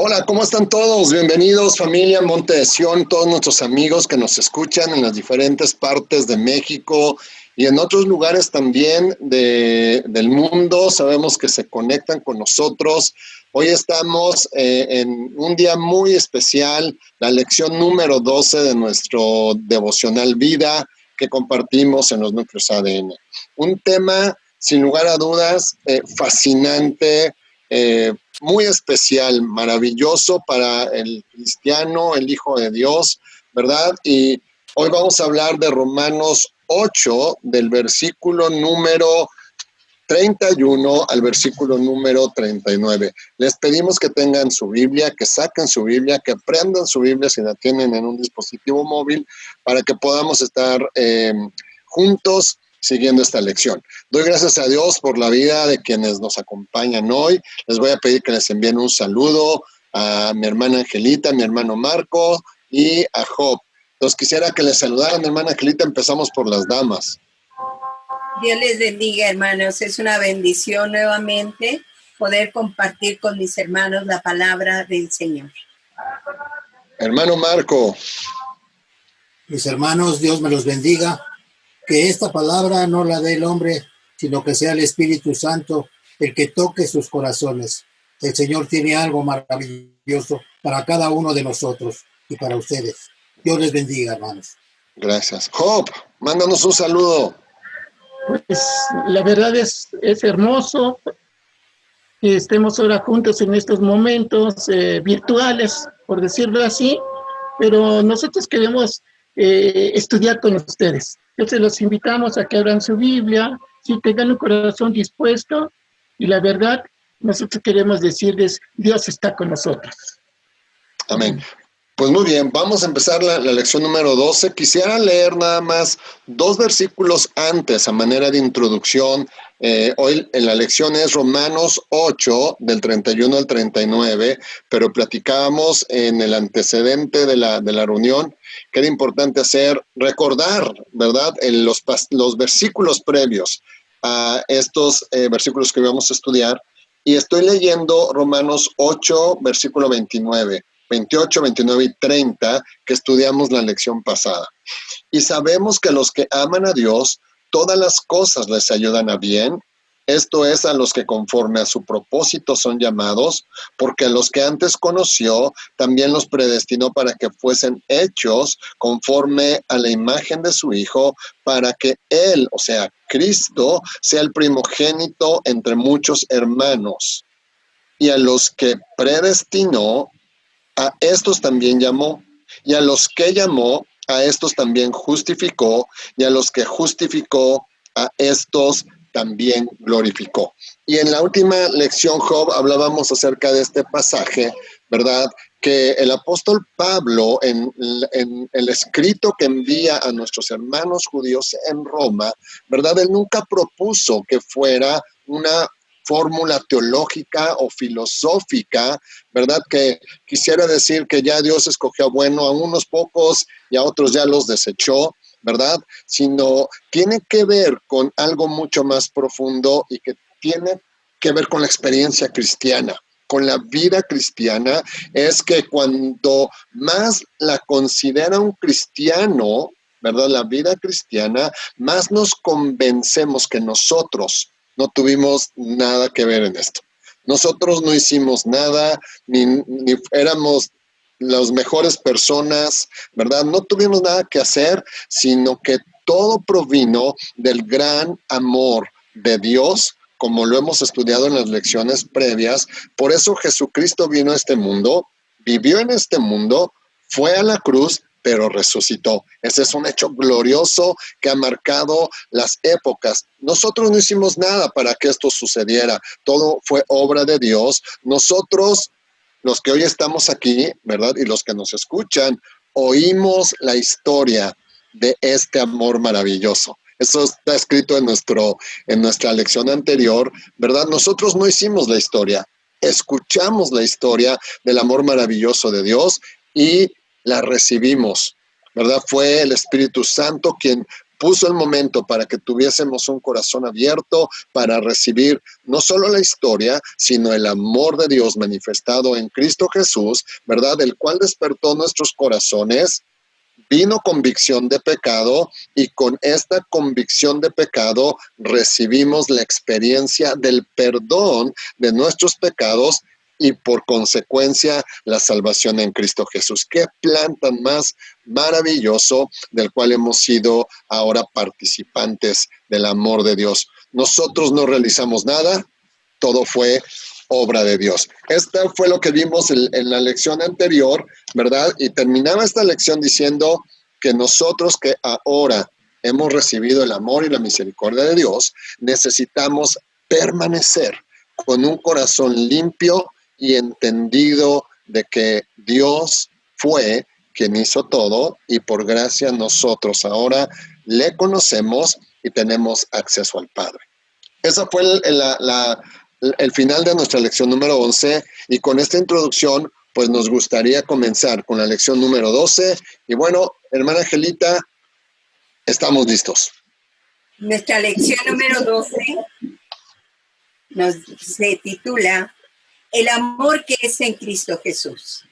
Hola, ¿cómo están todos? Bienvenidos, familia Monte de Sion, todos nuestros amigos que nos escuchan en las diferentes partes de México y en otros lugares también del mundo. Sabemos que se conectan con nosotros. Hoy estamos en un día muy especial, la lección número 12 de nuestro devocional Vida que compartimos en los núcleos ADN. Un tema, sin lugar a dudas, fascinante, muy especial, maravilloso para el cristiano, el Hijo de Dios, ¿verdad? Y hoy vamos a hablar de Romanos 8, del versículo número 31 al versículo número 39. Les pedimos que tengan su Biblia, que saquen su Biblia, que prendan su Biblia si la tienen en un dispositivo móvil, para que podamos estar juntos siguiendo esta lección. Doy gracias a Dios por la vida de quienes nos acompañan hoy. Les voy a pedir que les envíen un saludo a mi hermana Angelita, a mi hermano Marco y a Job. Entonces quisiera que les saludaran, mi hermana Angelita. Empezamos por las damas. Dios les bendiga, hermanos. Es una bendición nuevamente poder compartir con mis hermanos la palabra del Señor. Hermano Marco. Mis hermanos, Dios me los bendiga. Que esta palabra no la dé el hombre, sino que sea el Espíritu Santo el que toque sus corazones. El Señor tiene algo maravilloso para cada uno de nosotros y para ustedes. Dios les bendiga, hermanos. Gracias. Job, mándanos un saludo. Pues la verdad es hermoso que estemos ahora juntos en estos momentos virtuales, por decirlo así, pero nosotros queremos estudiar con ustedes. Entonces los invitamos a que abran su Biblia, si tengan un corazón dispuesto, y la verdad, nosotros queremos decirles, Dios está con nosotros. Amén. Pues muy bien, vamos a empezar la lección número 12. Quisiera leer nada más 2 versículos antes, a manera de introducción. Hoy en la lección es Romanos 8, del 31 al 39, pero platicábamos en el antecedente de la reunión que era importante recordar, ¿verdad?, en los versículos previos a estos versículos que vamos a estudiar. Y estoy leyendo Romanos 8, versículo 29. 28, 29 y 30, que estudiamos la lección pasada. Y sabemos que a los que aman a Dios, todas las cosas les ayudan a bien, esto es, a los que conforme a su propósito son llamados, porque a los que antes conoció, también los predestinó para que fuesen hechos conforme a la imagen de su Hijo, para que Él, o sea, Cristo, sea el primogénito entre muchos hermanos. Y a los que predestinó, a estos también llamó, y a los que llamó, a estos también justificó, y a los que justificó, a estos también glorificó. Y en la última lección, Job, hablábamos acerca de este pasaje, ¿verdad?, que el apóstol Pablo, en el escrito que envía a nuestros hermanos judíos en Roma, ¿verdad?, él nunca propuso que fuera una fórmula teológica o filosófica, ¿verdad?, que quisiera decir que ya Dios escogió bueno a unos pocos y a otros ya los desechó, ¿verdad?, sino tiene que ver con algo mucho más profundo y que tiene que ver con la experiencia cristiana, con la vida cristiana. Es que cuando más la considera un cristiano, ¿verdad?, la vida cristiana, más nos convencemos que nosotros no tuvimos nada que ver en esto. Nosotros no hicimos nada, ni éramos las mejores personas, ¿verdad? No tuvimos nada que hacer, sino que todo provino del gran amor de Dios, como lo hemos estudiado en las lecciones previas. Por eso Jesucristo vino a este mundo, vivió en este mundo, fue a la cruz, pero resucitó. Ese es un hecho glorioso que ha marcado las épocas. Nosotros no hicimos nada para que esto sucediera. Todo fue obra de Dios. Nosotros, los que hoy estamos aquí, ¿verdad?, y los que nos escuchan, oímos la historia de este amor maravilloso. Eso está escrito en nuestra lección anterior, ¿verdad? Nosotros no hicimos la historia. Escuchamos la historia del amor maravilloso de Dios y la recibimos, ¿verdad? Fue el Espíritu Santo quien puso el momento para que tuviésemos un corazón abierto para recibir no solo la historia, sino el amor de Dios manifestado en Cristo Jesús, ¿verdad? El cual despertó nuestros corazones. Vino convicción de pecado y con esta convicción de pecado recibimos la experiencia del perdón de nuestros pecados y por consecuencia la salvación en Cristo Jesús. Qué plan tan más maravilloso del cual hemos sido ahora participantes del amor de Dios. Nosotros no realizamos nada, todo fue obra de Dios. Esta fue lo que vimos en la lección anterior, ¿verdad? Y terminaba esta lección diciendo que nosotros que ahora hemos recibido el amor y la misericordia de Dios, necesitamos permanecer con un corazón limpio y entendido de que Dios fue quien hizo todo y por gracia nosotros ahora le conocemos y tenemos acceso al Padre. Esa fue el final de nuestra lección número 11 y con esta introducción pues nos gustaría comenzar con la lección número 12 y bueno, hermana Angelita, estamos listos. Nuestra lección número 12 se titula El amor que es en Cristo Jesús.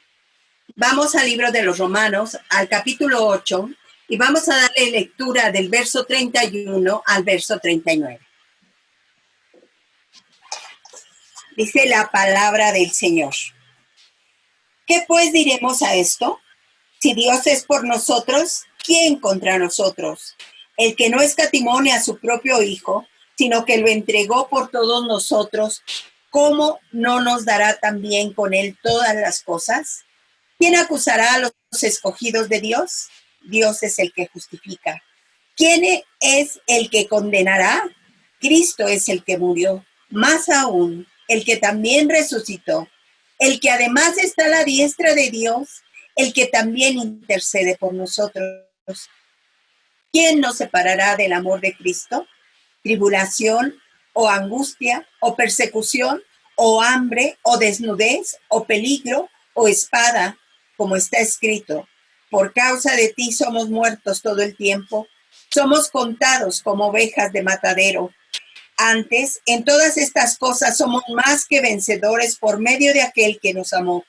Vamos al libro de los Romanos, al capítulo 8 y vamos a darle lectura del verso 31 al verso 39. Dice la palabra del Señor. ¿Qué pues diremos a esto? Si Dios es por nosotros, ¿quién contra nosotros? El que no escatimó a su propio Hijo, sino que lo entregó por todos nosotros, ¿cómo no nos dará también con él todas las cosas? ¿Quién acusará a los escogidos de Dios? Dios es el que justifica. ¿Quién es el que condenará? Cristo es el que murió, más aún, el que también resucitó, el que además está a la diestra de Dios, el que también intercede por nosotros. ¿Quién nos separará del amor de Cristo? ¿Tribulación o angustia o persecución o hambre o desnudez o peligro o espada? Como está escrito, por causa de ti somos muertos todo el tiempo, somos contados como ovejas de matadero. Antes, en todas estas cosas somos más que vencedores por medio de aquel que nos amó.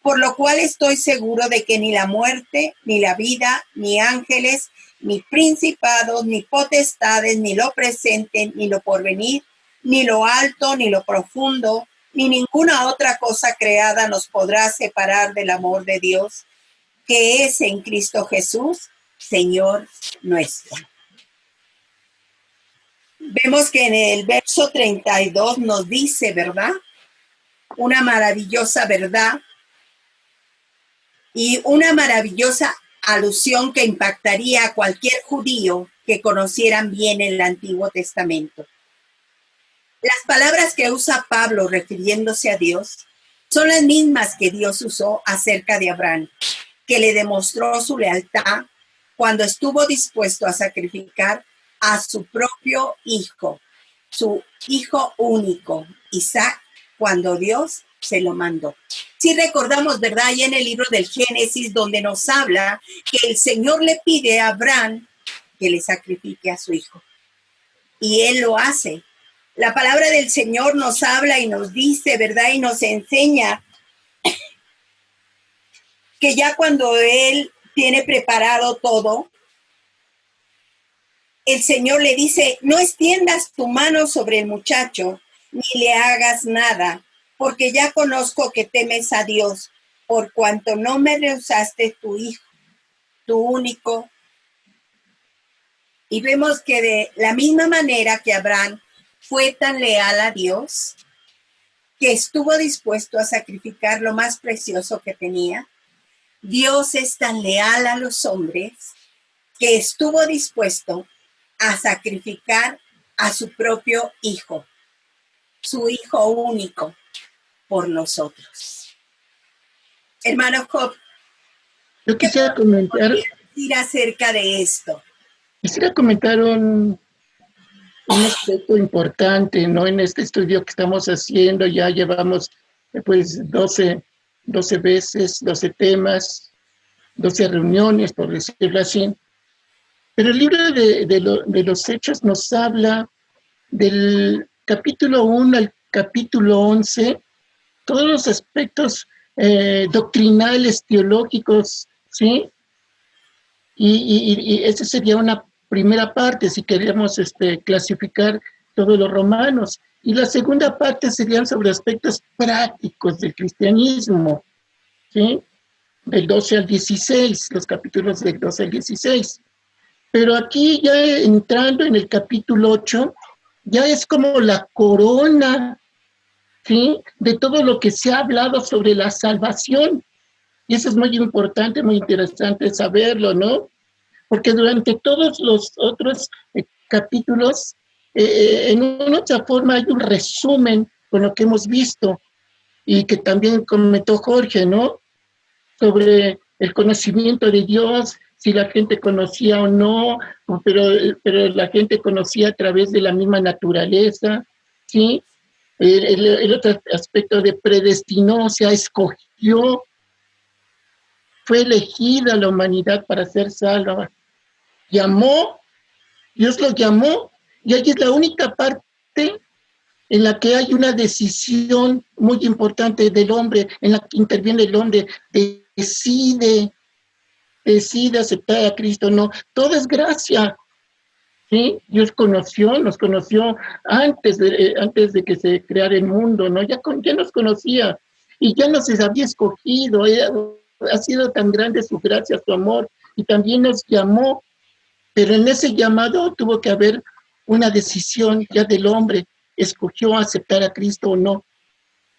Por lo cual estoy seguro de que ni la muerte, ni la vida, ni ángeles, ni principados, ni potestades, ni lo presente, ni lo porvenir, ni lo alto, ni lo profundo, ni ninguna otra cosa creada nos podrá separar del amor de Dios, que es en Cristo Jesús, Señor nuestro. Vemos que en el verso 32 nos dice, ¿verdad? Una maravillosa verdad y una maravillosa alusión que impactaría a cualquier judío que conocieran bien el Antiguo Testamento. Las palabras que usa Pablo refiriéndose a Dios son las mismas que Dios usó acerca de Abraham, que le demostró su lealtad cuando estuvo dispuesto a sacrificar a su propio hijo, su hijo único, Isaac, cuando Dios se lo mandó. Si recordamos, ¿verdad? Y en el libro del Génesis, donde nos habla que el Señor le pide a Abraham que le sacrifique a su hijo. Y él lo hace. La palabra del Señor nos habla y nos dice, ¿verdad? Y nos enseña que ya cuando él tiene preparado todo, el Señor le dice, no extiendas tu mano sobre el muchacho, ni le hagas nada, porque ya conozco que temes a Dios, por cuanto no me rehusaste tu hijo, tu único. Y vemos que de la misma manera que Abraham fue tan leal a Dios, que estuvo dispuesto a sacrificar lo más precioso que tenía, Dios es tan leal a los hombres que estuvo dispuesto a sacrificar a su propio hijo, su hijo único, por nosotros. Hermano Job, yo quisiera comentar, decir acerca de esto. Quisiera comentar un aspecto importante, ¿no? En este estudio que estamos haciendo, ya llevamos pues 12 veces, 12 temas, 12 reuniones, por decirlo así. Pero el libro de los Hechos nos habla del capítulo 1 al capítulo 11, todos los aspectos doctrinales, teológicos, ¿sí? Y esa sería una primera parte, si queremos clasificar todos los romanos. Y la segunda parte serían sobre aspectos prácticos del cristianismo, ¿sí? Del 12 al 16, los capítulos del 12 al 16. Pero aquí ya entrando en el capítulo 8, ya es como la corona, ¿sí? De todo lo que se ha hablado sobre la salvación. Y eso es muy importante, muy interesante saberlo, ¿no? Porque durante todos los otros capítulos, en una otra forma hay un resumen con lo que hemos visto y que también comentó Jorge, ¿no? Sobre el conocimiento de Dios, si la gente conocía o no, pero la gente conocía a través de la misma naturaleza, ¿sí? El otro aspecto de predestinó, o sea, escogió, fue elegida la humanidad para ser salva. Llamó, Dios lo llamó, y ahí es la única parte en la que hay una decisión muy importante del hombre, en la que interviene el hombre, decide aceptar a Cristo, no, todo es gracia, ¿sí? Dios nos conoció antes de que se creara el mundo, ¿no? Ya nos conocía, y ya nos había escogido, ha sido tan grande su gracia, su amor, y también nos llamó. Pero en ese llamado tuvo que haber una decisión ya del hombre, escogió aceptar a Cristo o no,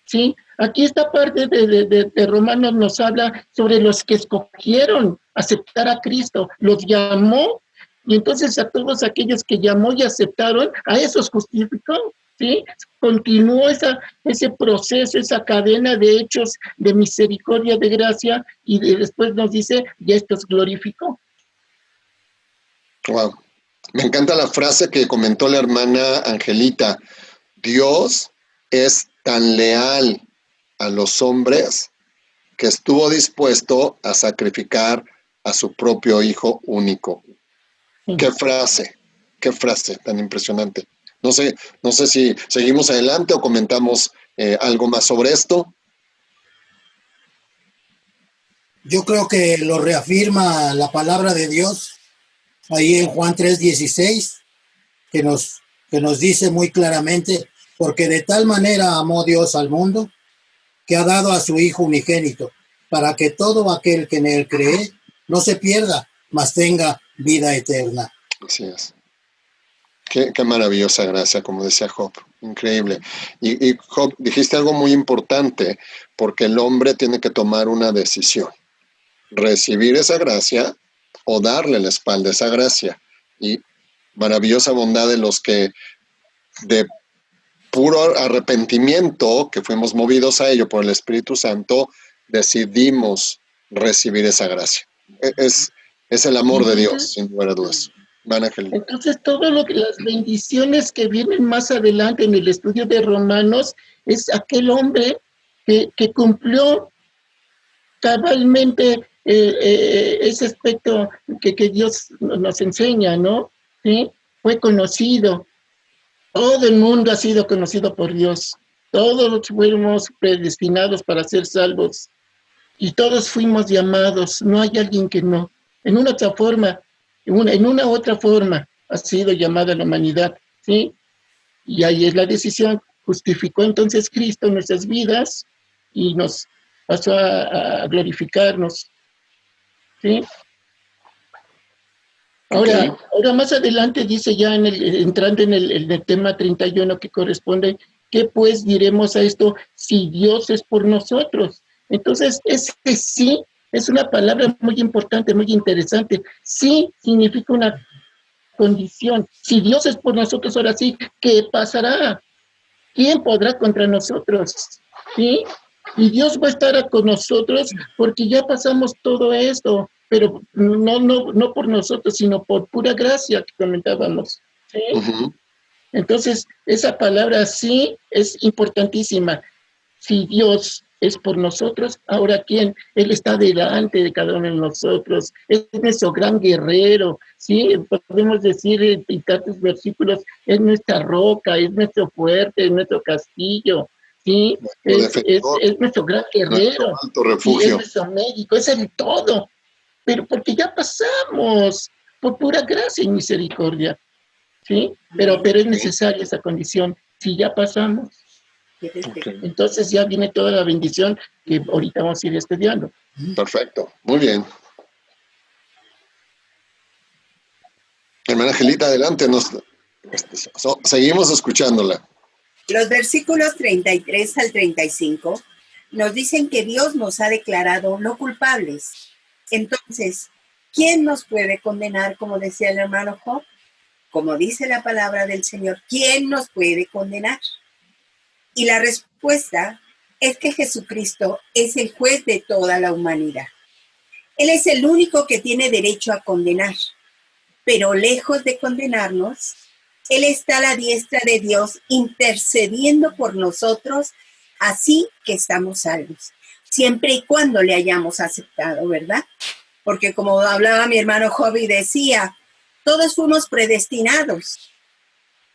¿sí? Aquí esta parte de Romanos nos habla sobre los que escogieron aceptar a Cristo, los llamó, y entonces a todos aquellos que llamó y aceptaron, a esos justificó, ¿sí? Continuó ese proceso, esa cadena de hechos de misericordia, de gracia, y después nos dice, ya estos glorificó. Wow. Me encanta la frase que comentó la hermana Angelita. Dios es tan leal a los hombres que estuvo dispuesto a sacrificar a su propio hijo único. Qué frase tan impresionante. No sé si seguimos adelante o comentamos algo más sobre esto. Yo creo que lo reafirma la palabra de Dios ahí en Juan 3:16, que nos dice muy claramente, porque de tal manera amó Dios al mundo, que ha dado a su Hijo unigénito, para que todo aquel que en él cree no se pierda, mas tenga vida eterna. Así es. Qué maravillosa gracia, como decía Job. Increíble. Y Job, dijiste algo muy importante, porque el hombre tiene que tomar una decisión. Recibir esa gracia o darle la espalda a esa gracia. Y maravillosa bondad de los que de puro arrepentimiento, que fuimos movidos a ello por el Espíritu Santo, decidimos recibir esa gracia. Es el amor de Dios, sin lugar a dudas. Entonces, las bendiciones que vienen más adelante en el estudio de Romanos es aquel hombre que cumplió cabalmente ese aspecto que Dios nos enseña, ¿no? ¿Sí? Fue conocido. Todo el mundo ha sido conocido por Dios. Todos fuimos predestinados para ser salvos. Y todos fuimos llamados. No hay alguien que no. En una otra forma ha sido llamada la humanidad, ¿sí? Y ahí es la decisión. Justificó entonces Cristo en nuestras vidas y nos pasó a glorificarnos, ¿sí? Ahora más adelante dice ya entrando en el tema 31 que corresponde, ¿qué pues diremos a esto si Dios es por nosotros? Entonces, ese sí es una palabra muy importante, muy interesante. Sí significa una condición. Si Dios es por nosotros, ahora sí, ¿qué pasará? ¿Quién podrá contra nosotros? ¿Sí? Y Dios va a estar con nosotros porque ya pasamos todo esto, pero no por nosotros, sino por pura gracia que comentábamos, ¿sí? Uh-huh. Entonces, esa palabra sí es importantísima. Si Dios es por nosotros. Ahora, ¿quién? Él está delante de cada uno de nosotros. Es nuestro gran guerrero, ¿sí? Podemos decir en tantos versículos, es nuestra roca, es nuestro fuerte, es nuestro castillo, ¿sí? Nuestro defensor, Es nuestro gran nuestro guerrero, alto ¿sí? Es refugio. nuestro médico, es el todo. Pero porque ya pasamos por pura gracia y misericordia, ¿sí? Pero es necesaria esa condición. Si ya pasamos, Okay. entonces ya viene toda la bendición que ahorita vamos a ir estudiando. Perfecto, muy bien. Hermana Angelita, adelante, seguimos escuchándola. Los versículos 33 al 35 nos dicen que Dios nos ha declarado no culpables. Entonces, ¿quién nos puede condenar, como decía el hermano Job? Como dice la palabra del Señor, ¿quién nos puede condenar? Y la respuesta es que Jesucristo es el juez de toda la humanidad. Él es el único que tiene derecho a condenar, pero lejos de condenarnos, Él está a la diestra de Dios intercediendo por nosotros, así que estamos salvos, siempre y cuando le hayamos aceptado, ¿verdad? Porque como hablaba mi hermano Job y decía, todos fuimos predestinados,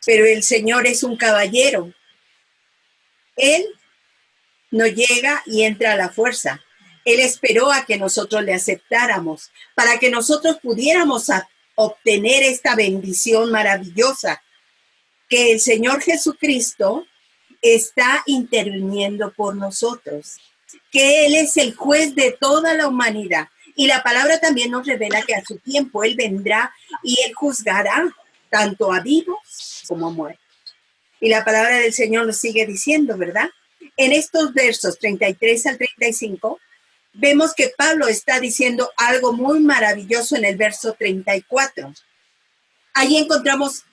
pero el Señor es un caballero. Él no llega y entra a la fuerza. Él esperó a que nosotros le aceptáramos para que nosotros pudiéramos obtener esta bendición maravillosa que el Señor Jesucristo está interviniendo por nosotros, que Él es el juez de toda la humanidad. Y la palabra también nos revela que a su tiempo Él vendrá y Él juzgará tanto a vivos como a muertos. Y la palabra del Señor nos sigue diciendo, ¿verdad? En estos versos 33 al 35, vemos que Pablo está diciendo algo muy maravilloso en el verso 34. Allí encontramos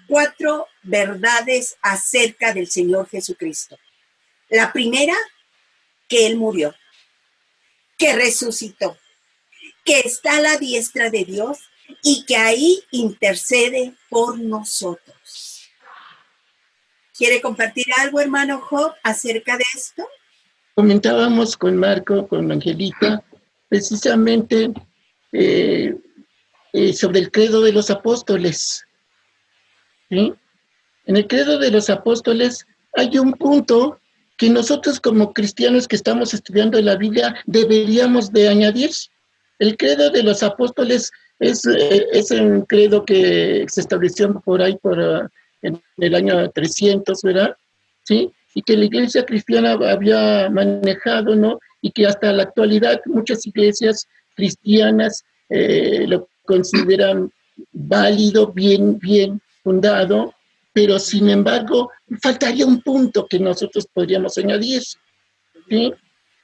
4 verdades acerca del Señor Jesucristo. La primera, que Él murió, que resucitó, que está a la diestra de Dios y que ahí intercede por nosotros. ¿Quiere compartir algo, hermano Job, acerca de esto? Comentábamos con Marco, con Angelita, precisamente sobre el credo de los apóstoles, ¿sí? En el credo de los apóstoles hay un punto que nosotros como cristianos que estamos estudiando la Biblia deberíamos de añadir. El credo de los apóstoles es un credo que se estableció por ahí en el año 300, ¿verdad? ¿Sí? Y que la iglesia cristiana había manejado, ¿no? Y que hasta la actualidad muchas iglesias cristianas lo consideran válido, bien fundado, pero sin embargo faltaría un punto que nosotros podríamos añadir, ¿sí?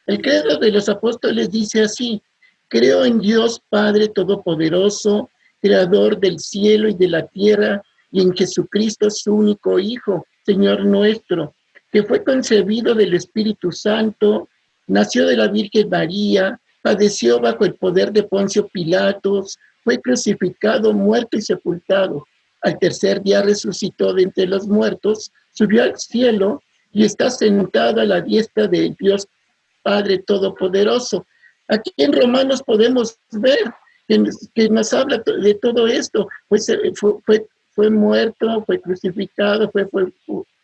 El credo de los apóstoles dice así: creo en Dios Padre Todopoderoso, Creador del cielo y de la tierra, y en Jesucristo, su único Hijo, Señor nuestro, que fue concebido del Espíritu Santo, nació de la Virgen María, padeció bajo el poder de Poncio Pilatos, fue crucificado, muerto y sepultado. Al tercer día resucitó de entre los muertos, subió al cielo y está sentado a la diestra de Dios Padre Todopoderoso. Aquí en Romanos podemos ver que nos habla de todo esto. Pues fue muerto, fue crucificado,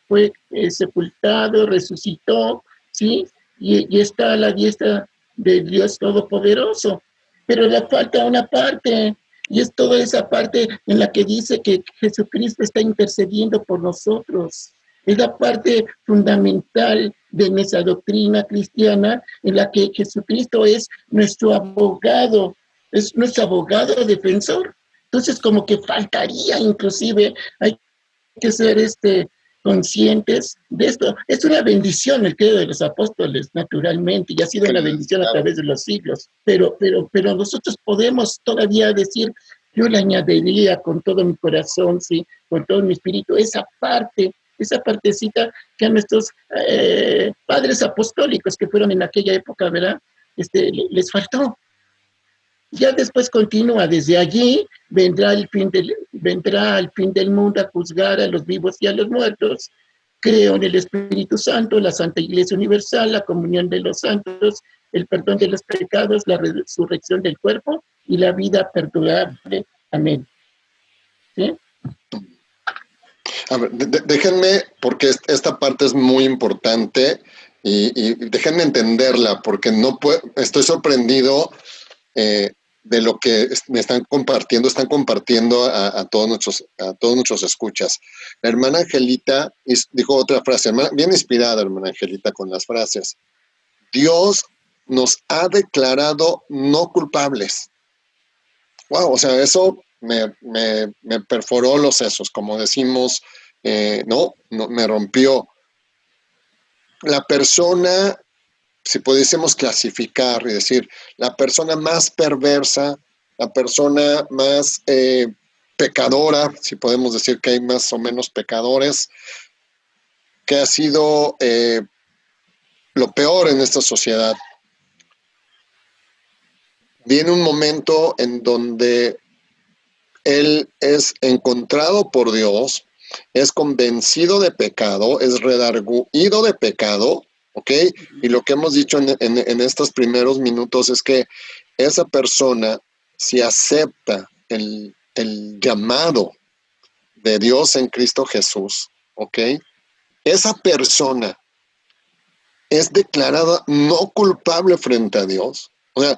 fue sepultado, resucitó, ¿sí? Y está a la diestra de Dios Todopoderoso. Pero le falta una parte, y es toda esa parte en la que dice que Jesucristo está intercediendo por nosotros. Es la parte fundamental de nuestra doctrina cristiana, en la que Jesucristo es nuestro abogado defensor. Entonces, como que faltaría, inclusive, hay que ser conscientes de esto. Es una bendición el credo de los apóstoles, naturalmente, y ha sido una bendición a través de los siglos, pero nosotros podemos todavía decir, yo le añadiría con todo mi corazón, sí, con todo mi espíritu, esa partecita que a nuestros padres apostólicos que fueron en aquella época, ¿verdad? Les faltó. Ya después continúa, desde allí vendrá al fin del mundo a juzgar a los vivos y a los muertos, creo en el Espíritu Santo, la Santa Iglesia Universal, la comunión de los santos, el perdón de los pecados, la resurrección del cuerpo y la vida perdurable. Amén. ¿Sí? A ver, déjenme, porque esta parte es muy importante y déjenme entenderla, porque no estoy sorprendido de lo que me están compartiendo a todos nuestros escuchas. La hermana Angelita dijo otra frase, bien inspirada, hermana Angelita, con las frases. Dios nos ha declarado no culpables. Wow, o sea, eso me perforó los sesos, como decimos, no, me rompió. La persona, si pudiésemos clasificar y decir, la persona más perversa, la persona más pecadora, si podemos decir que hay más o menos pecadores, que ha sido lo peor en esta sociedad. Viene un momento en donde él es encontrado por Dios, es convencido de pecado, es redarguido de pecado, ¿ok? Y lo que hemos dicho en estos primeros minutos es que esa persona, si acepta el llamado de Dios en Cristo Jesús, ¿ok? Esa persona es declarada no culpable frente a Dios. O sea,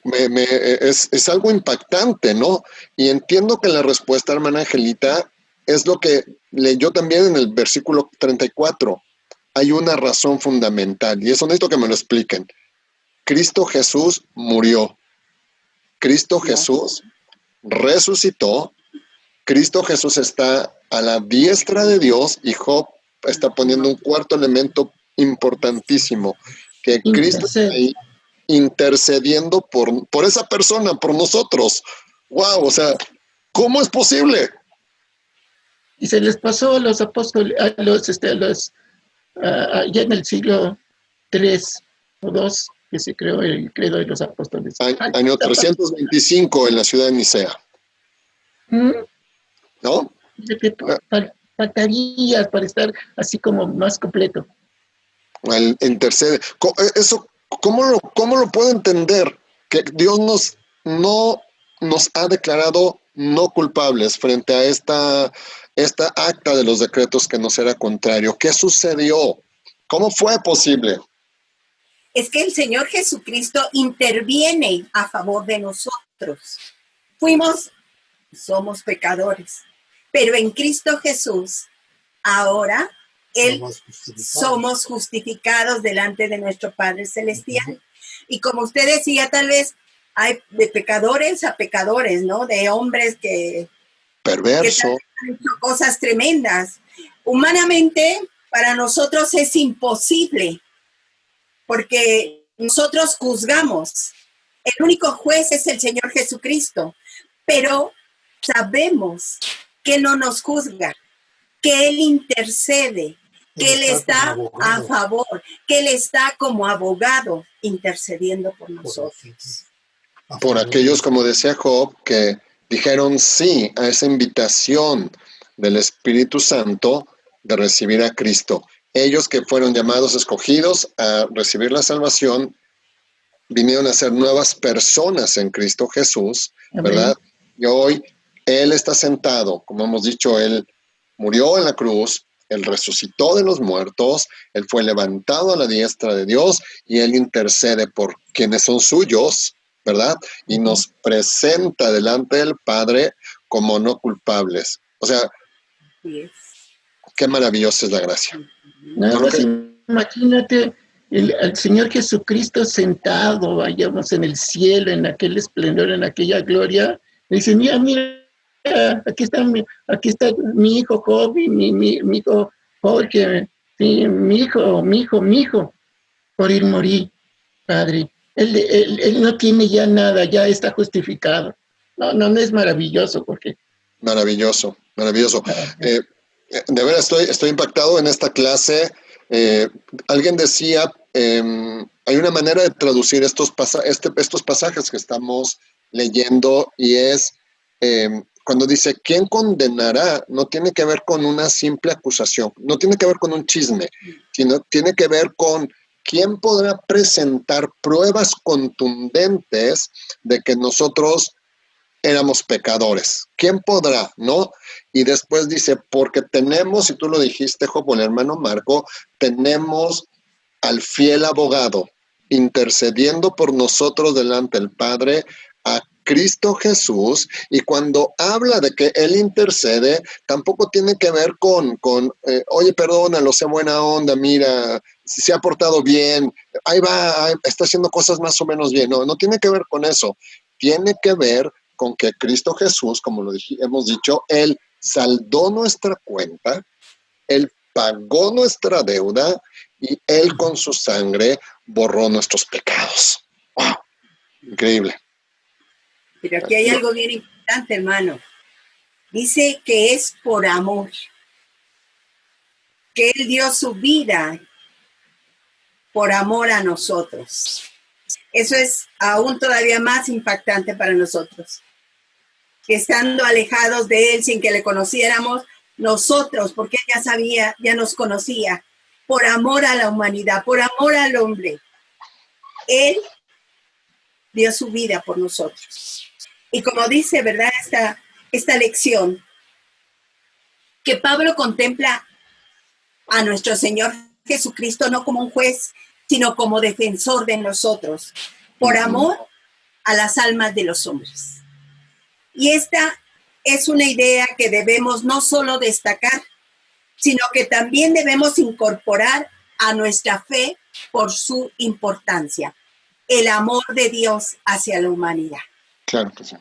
es algo impactante, ¿no? Y entiendo que la respuesta, hermana Angelita, es lo que leyó también en el versículo 34. Hay una razón fundamental, y eso necesito que me lo expliquen. Cristo Jesús murió. Cristo Jesús resucitó. Cristo Jesús está a la diestra de Dios, y Job está poniendo un cuarto elemento importantísimo, que Cristo está ahí intercediendo por esa persona, por nosotros. ¡Wow! O sea, ¿cómo es posible? Y se les pasó a los apóstoles, ya en el siglo 3 o 2, que se creó el credo de los apóstoles. Año 325 en la ciudad de Nicea. ¿No? Faltaría para estar así como más completo. El intercede. Eso, ¿cómo lo puedo entender? Que Dios no nos ha declarado no culpables frente a esta acta de los decretos que nos era contrario. ¿Qué sucedió? ¿Cómo fue posible? Es que el Señor Jesucristo interviene a favor de nosotros. Somos pecadores, pero en Cristo Jesús, ahora somos justificados delante de nuestro Padre Celestial. Y como usted decía, tal vez hay de pecadores a pecadores, ¿no? De hombres que perverso, han hecho cosas tremendas. Humanamente, para nosotros es imposible, porque nosotros juzgamos. El único juez es el Señor Jesucristo, pero sabemos que no nos juzga, que Él intercede, que Él está a favor, que Él está como abogado intercediendo por nosotros. Por aquellos, como decía Job, que dijeron sí a esa invitación del Espíritu Santo de recibir a Cristo. Ellos que fueron llamados, escogidos a recibir la salvación, vinieron a ser nuevas personas en Cristo Jesús, ¿verdad? Y hoy Él está sentado, como hemos dicho, Él murió en la cruz, Él resucitó de los muertos, Él fue levantado a la diestra de Dios y Él intercede por quienes son suyos, ¿verdad? Y nos presenta delante del Padre como no culpables. O sea, qué maravillosa es la gracia. Nada más imagínate al Señor Jesucristo sentado, vayamos, en el cielo, en aquel esplendor, en aquella gloria. Dice, mira, aquí está mi hijo Job, mi hijo Jorge, sí, mi hijo, por él morí, Padre. Él no tiene ya nada, ya está justificado. No es maravilloso, porque... Maravilloso. De verdad estoy impactado en esta clase. Alguien decía, hay una manera de traducir estos pasajes que estamos leyendo, y es cuando dice ¿quién condenará? No tiene que ver con una simple acusación, no tiene que ver con un chisme, sino tiene que ver con quién podrá presentar pruebas contundentes de que nosotros éramos pecadores. ¿Quién podrá? ¿No? Y después dice, porque tenemos, y tú lo dijiste, Job, el hermano Marco, tenemos al fiel abogado intercediendo por nosotros delante del Padre, a Cristo Jesús, y cuando habla de que Él intercede, tampoco tiene que ver con oye, perdónalo, sea buena onda, mira, si se ha portado bien, ahí va, está haciendo cosas más o menos bien. No, no tiene que ver con eso. Tiene que ver con que Cristo Jesús, como lo hemos dicho, Él saldó nuestra cuenta, Él pagó nuestra deuda y Él con su sangre borró nuestros pecados. ¡Wow! Increíble. Pero aquí hay algo bien importante, hermano. Dice que es por amor, que Él dio su vida por amor a nosotros. Eso es aún todavía más impactante para nosotros. Que estando alejados de Él sin que le conociéramos, nosotros, porque Él ya sabía, ya nos conocía, por amor a la humanidad, por amor al hombre, Él dio su vida por nosotros. Y como dice, ¿verdad? Esta lección, que Pablo contempla a nuestro Señor Jesucristo no como un juez, sino como defensor de nosotros, por amor a las almas de los hombres. Y esta es una idea que debemos no solo destacar, sino que también debemos incorporar a nuestra fe por su importancia, el amor de Dios hacia la humanidad. Claro que sí.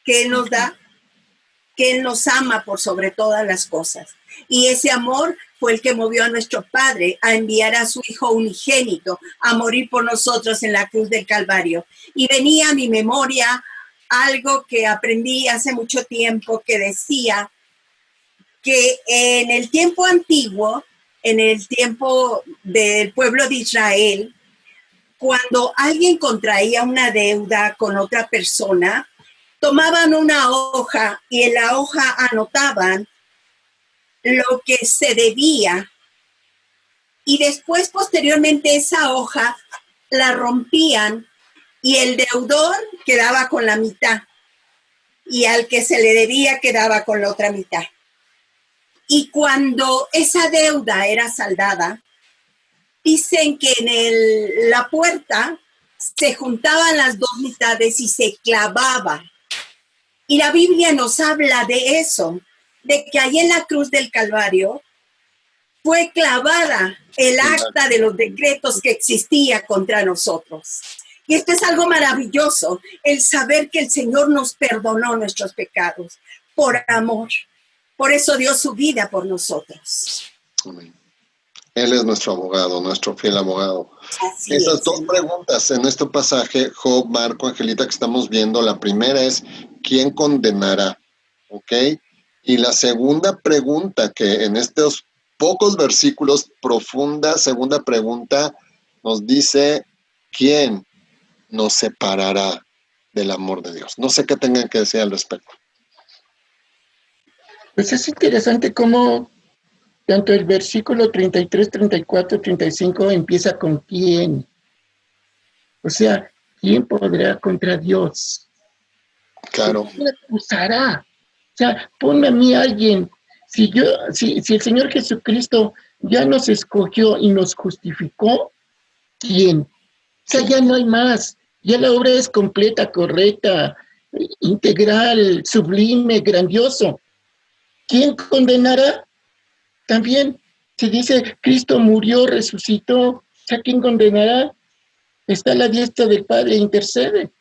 Que Él nos da, que Él nos ama por sobre todas las cosas. Y ese amor fue el que movió a nuestro Padre a enviar a su Hijo unigénito a morir por nosotros en la cruz del Calvario. Y venía a mi memoria algo que aprendí hace mucho tiempo, que decía que en el tiempo antiguo, en el tiempo del pueblo de Israel, cuando alguien contraía una deuda con otra persona, tomaban una hoja y en la hoja anotaban lo que se debía y después, posteriormente, esa hoja la rompían y el deudor quedaba con la mitad y al que se le debía quedaba con la otra mitad. Y cuando esa deuda era saldada, dicen que en la puerta se juntaban las dos mitades y se clavaba. Y la Biblia nos habla de eso, de que ahí en la cruz del Calvario fue clavada el acta de los decretos que existía contra nosotros. Y esto es algo maravilloso, el saber que el Señor nos perdonó nuestros pecados por amor. Por eso dio su vida por nosotros. Amén. Él es nuestro abogado, nuestro fiel abogado. Así Esas es, dos preguntas en este pasaje, Job, Marco, Angelita, que estamos viendo, la primera es, ¿quién condenará? ¿Ok? Y la segunda pregunta, que en estos pocos versículos, profunda segunda pregunta, nos dice, ¿quién nos separará del amor de Dios? No sé qué tengan que decir al respecto. Pues es interesante cómo tanto el versículo 33, 34, 35 empieza con quién. O sea, ¿quién podrá contra Dios? Claro. ¿Quién acusará? O sea, ponme a mí alguien. Si el Señor Jesucristo ya nos escogió y nos justificó, ¿quién? O sea, ya no hay más. Ya la obra es completa, correcta, integral, sublime, grandioso. ¿Quién condenará? También se dice, Cristo murió, resucitó. ¿A quién condenará? Está a la diestra del Padre, intercede.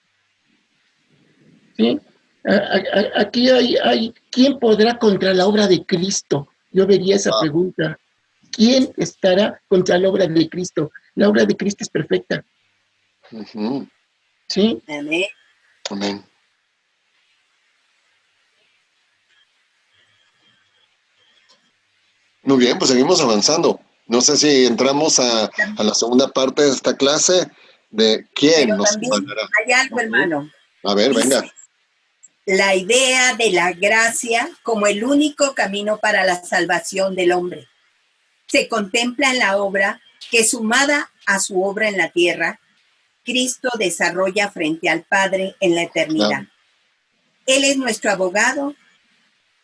¿Sí? Aquí hay, ¿quién podrá contra la obra de Cristo? Yo vería esa pregunta. ¿Quién estará contra la obra de Cristo? La obra de Cristo es perfecta. Uh-huh. ¿Sí? Amén. Amén. Muy bien, pues seguimos avanzando. No sé si entramos a la segunda parte de esta clase de quién Pero nos también separará. hay algo, hermano. A ver, Dice, venga. la idea de la gracia como el único camino para la salvación del hombre. Se contempla en la obra que, sumada a su obra en la tierra, Cristo desarrolla frente al Padre en la eternidad. Él es nuestro abogado,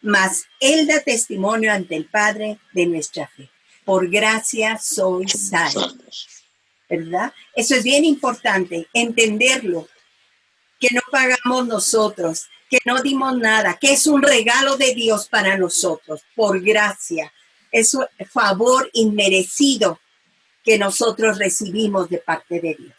mas Él da testimonio ante el Padre de nuestra fe. Por gracia sois salvos. ¿Verdad? Eso es bien importante, entenderlo, que no pagamos nosotros, que no dimos nada, que es un regalo de Dios para nosotros, por gracia. Es un favor inmerecido que nosotros recibimos de parte de Dios.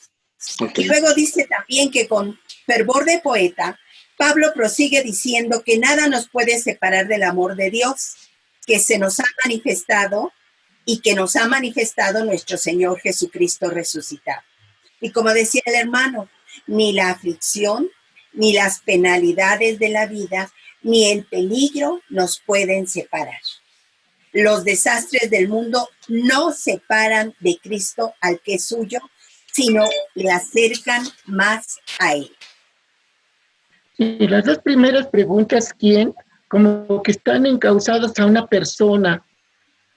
Y luego dice también que con fervor de poeta, Pablo prosigue diciendo que nada nos puede separar del amor de Dios, que se nos ha manifestado y que nos ha manifestado nuestro Señor Jesucristo resucitado. Y como decía el hermano, ni la aflicción, ni las penalidades de la vida, ni el peligro nos pueden separar. Los desastres del mundo no separan de Cristo al que es suyo, sino le acercan más a Él. Y las dos primeras preguntas, ¿quién? Como que están encausadas a una persona.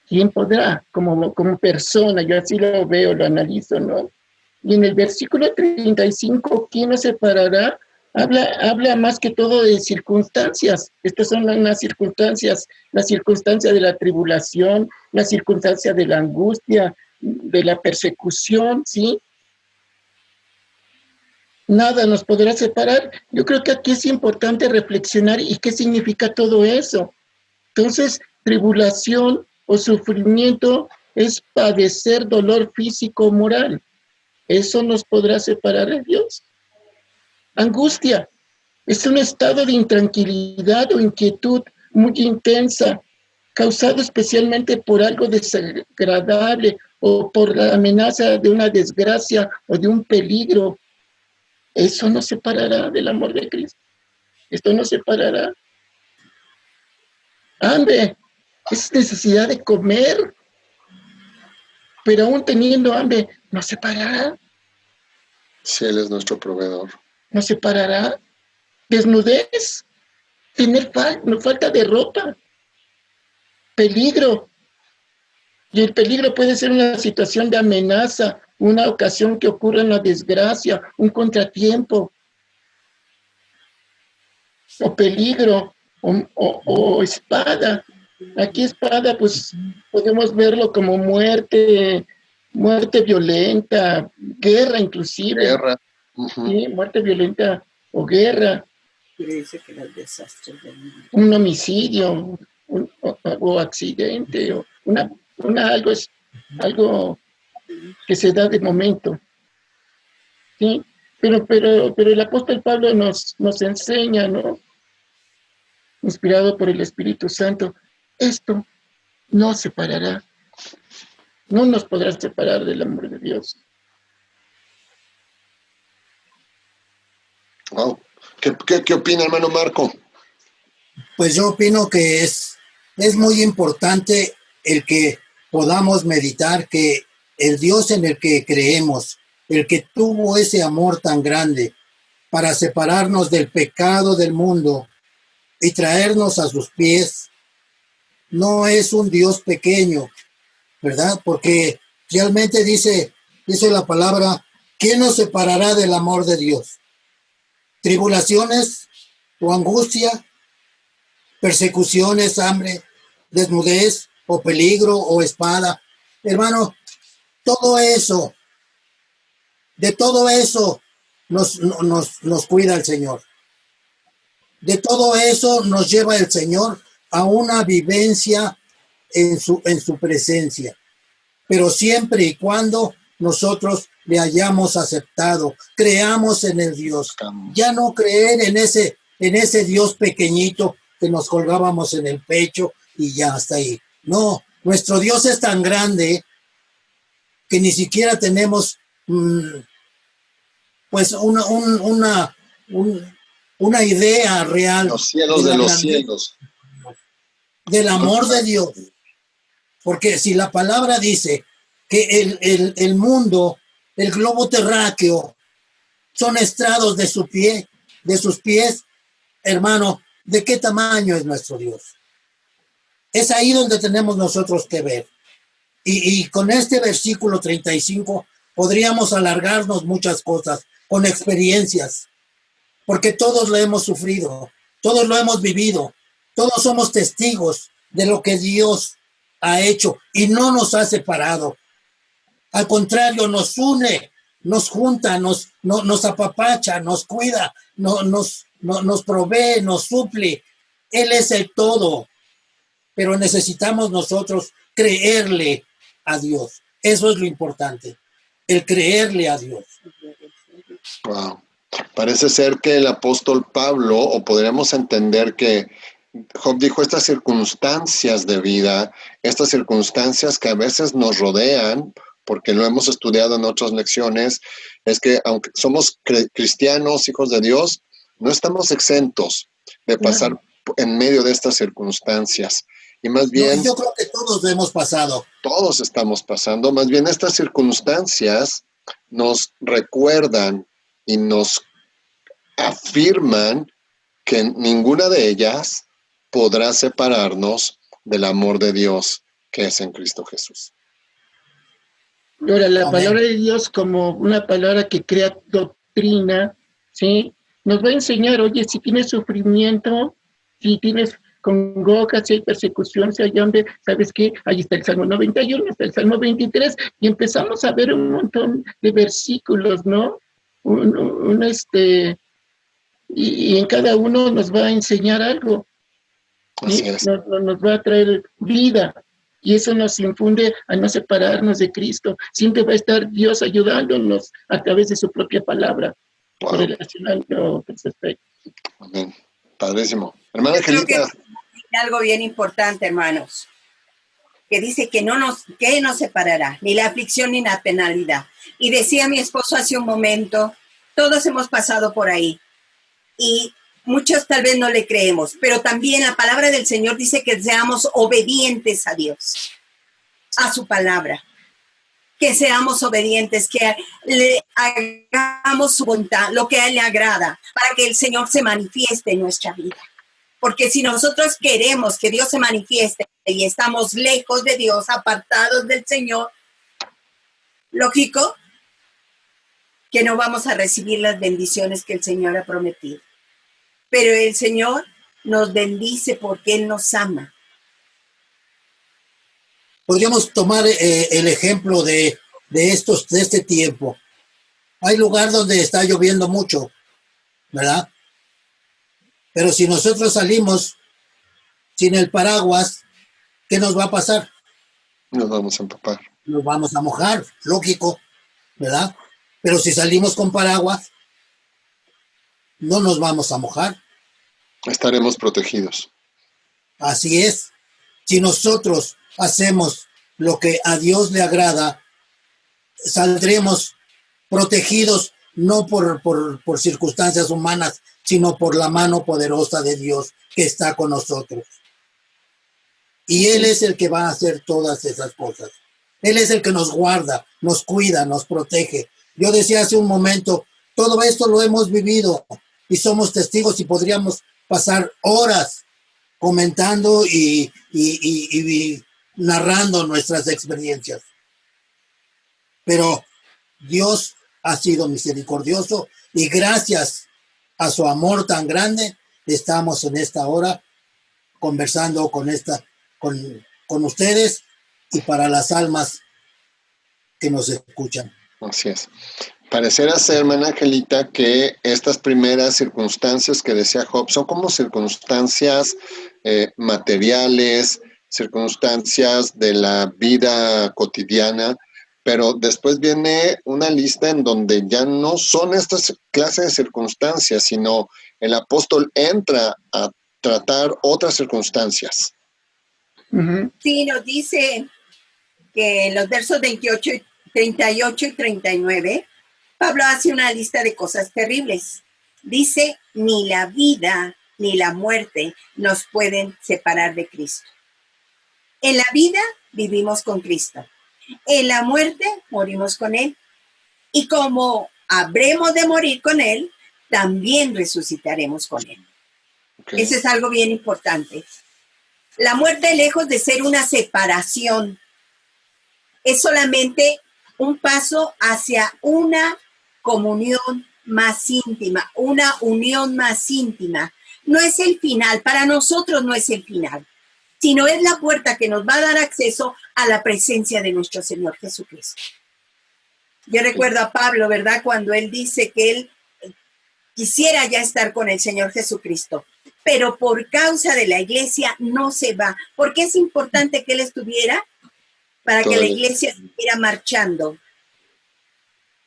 ¿Quién podrá? Como persona, yo así lo veo, lo analizo, ¿no? Y en el versículo 35, ¿quién nos separará? Habla más que todo de circunstancias. Estas son las circunstancias, la circunstancia de la tribulación, la circunstancia de la angustia, de la persecución, ¿sí? Nada nos podrá separar. Yo creo que aquí es importante reflexionar y qué significa todo eso. Entonces, tribulación o sufrimiento es padecer dolor físico o moral. ¿Eso nos podrá separar de Dios? Angustia es un estado de intranquilidad o inquietud muy intensa, causado especialmente por algo desagradable o por la amenaza de una desgracia o de un peligro. Eso nos separará del amor de Cristo. Esto nos separará. Hambre es necesidad de comer, pero aún teniendo hambre, nos separará. Si Él es nuestro proveedor. Nos separará. Desnudez, tener falta de ropa, peligro. Y el peligro puede ser una situación de amenaza, una ocasión que ocurra una desgracia, un contratiempo, o peligro, o espada. Aquí espada, pues podemos verlo como muerte violenta, guerra inclusive. Guerra. Sí, muerte violenta o guerra. Dice que los desastres del mundo. Un homicidio, o accidente, o algo que se da de momento. ¿Sí? Pero el apóstol Pablo nos enseña, ¿no? Inspirado por el Espíritu Santo, esto no separará, no nos podrá separar del amor de Dios. Wow. ¿Qué opina, hermano Marco? Pues yo opino que es muy importante el que podamos meditar que el Dios en el que creemos, el que tuvo ese amor tan grande para separarnos del pecado del mundo y traernos a sus pies, no es un Dios pequeño, ¿verdad? Porque realmente dice la palabra, ¿quién nos separará del amor de Dios? Tribulaciones o angustia, persecuciones, hambre, desnudez o peligro o espada. Hermano, de todo eso nos cuida el Señor. De todo eso nos lleva el Señor a una vivencia en su presencia. Pero siempre y cuando nosotros le hayamos aceptado, creamos en el Dios. Ya no creer en ese Dios pequeñito que nos colgábamos en el pecho y ya hasta ahí. No, nuestro Dios es tan grande que ni siquiera tenemos pues una idea real. Los cielos de los cielos. Del amor de Dios. Porque si la palabra dice que el mundo, el globo terráqueo, son estrados de sus pies, hermano, ¿de qué tamaño es nuestro Dios? Es ahí donde tenemos nosotros que ver. Y con este versículo 35 podríamos alargarnos muchas cosas con experiencias, porque todos lo hemos sufrido, todos lo hemos vivido, todos somos testigos de lo que Dios ha hecho y no nos ha separado. Al contrario, nos une, nos junta, nos apapacha, nos cuida, nos provee, nos suple. Él es el todo, pero necesitamos nosotros creerle a Dios. Eso es lo importante, el creerle a Dios. Wow. Parece ser que el apóstol Pablo, o podríamos entender que Job dijo estas circunstancias de vida, estas circunstancias que a veces nos rodean, porque lo hemos estudiado en otras lecciones, es que aunque somos cristianos, hijos de Dios, no estamos exentos de pasar en medio de estas circunstancias. Y más bien... No, yo creo que todos hemos pasado. Todos estamos pasando. Más bien estas circunstancias nos recuerdan y nos afirman que ninguna de ellas podrá separarnos del amor de Dios que es en Cristo Jesús. Ahora, la palabra de Dios como una palabra que crea doctrina, ¿sí? Nos va a enseñar, oye, si tienes sufrimiento, si tienes congoja, si hay persecución, si hay hambre, ¿sabes qué? Ahí está el Salmo 91, está el Salmo 23, y empezamos a ver un montón de versículos, ¿no? Y en cada uno nos va a enseñar algo. Así es. Nos va a traer vida. Y eso nos infunde a no separarnos de Cristo. Siempre va a estar Dios ayudándonos a través de su propia palabra, relacionando con aspectos. Amén. Padrísimo. Hermana Angelita. Algo bien importante, hermanos, que dice que que nos separará, ni la aflicción ni la penalidad. Y decía mi esposo hace un momento, todos hemos pasado por ahí. Y muchos tal vez no le creemos, pero también la palabra del Señor dice que seamos obedientes a Dios, a su palabra, que seamos obedientes, que le hagamos su voluntad, lo que a Él le agrada, para que el Señor se manifieste en nuestra vida. Porque si nosotros queremos que Dios se manifieste y estamos lejos de Dios, apartados del Señor, lógico que no vamos a recibir las bendiciones que el Señor ha prometido. Pero el Señor nos bendice porque Él nos ama. Podríamos tomar el ejemplo de este tiempo. Hay lugar donde está lloviendo mucho, ¿verdad? Pero si nosotros salimos sin el paraguas, ¿qué nos va a pasar? Nos vamos a empapar. Nos vamos a mojar, lógico, ¿verdad? Pero si salimos con paraguas, no nos vamos a mojar. Estaremos protegidos. Así es. Si nosotros hacemos lo que a Dios le agrada, saldremos protegidos no por circunstancias humanas, sino por la mano poderosa de Dios que está con nosotros. Y Él es el que va a hacer todas esas cosas. Él es el que nos guarda, nos cuida, nos protege. Yo decía hace un momento, todo esto lo hemos vivido y somos testigos y podríamos pasar horas comentando y narrando nuestras experiencias. Pero Dios ha sido misericordioso y gracias a su amor tan grande estamos en esta hora conversando con ustedes y para las almas que nos escuchan. Así es. Pareciera ser, hermana Angelita, que estas primeras circunstancias que decía Job son como circunstancias materiales, circunstancias de la vida cotidiana, pero después viene una lista en donde ya no son estas clases de circunstancias, sino el apóstol entra a tratar otras circunstancias. Sí, nos dice que en los versos 38 y 39, Pablo hace una lista de cosas terribles. Dice, ni la vida ni la muerte nos pueden separar de Cristo. En la vida vivimos con Cristo. En la muerte morimos con Él. Y como habremos de morir con Él, también resucitaremos con Él. Okay. Eso es algo bien importante. La muerte, lejos de ser una separación, es solamente un paso hacia una comunión más íntima, una unión más íntima. No es el final, para nosotros no es el final, sino es la puerta que nos va a dar acceso a la presencia de nuestro Señor Jesucristo. Yo recuerdo a Pablo, ¿verdad? Cuando él dice que él quisiera ya estar con el Señor Jesucristo, pero por causa de la iglesia no se va, porque es importante que él estuviera para que la iglesia siguiera marchando.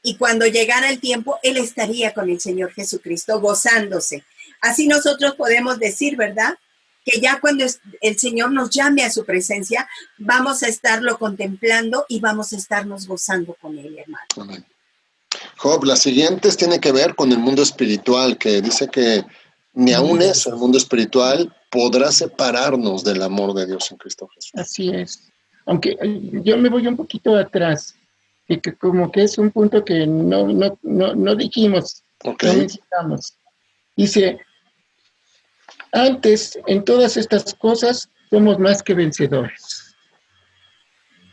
Y cuando llegara el tiempo, él estaría con el Señor Jesucristo, gozándose. Así nosotros podemos decir, ¿verdad? Que ya cuando el Señor nos llame a su presencia, vamos a estarlo contemplando y vamos a estarnos gozando con él, hermano. Amén. Job, las siguientes tienen que ver con el mundo espiritual, que dice que ni aun eso, el mundo espiritual, podrá separarnos del amor de Dios en Cristo Jesús. Así es. Aunque yo me voy un poquito atrás, y que como que es un punto que no dijimos, Okay. no mencionamos. Dice, antes, en todas estas cosas, somos más que vencedores.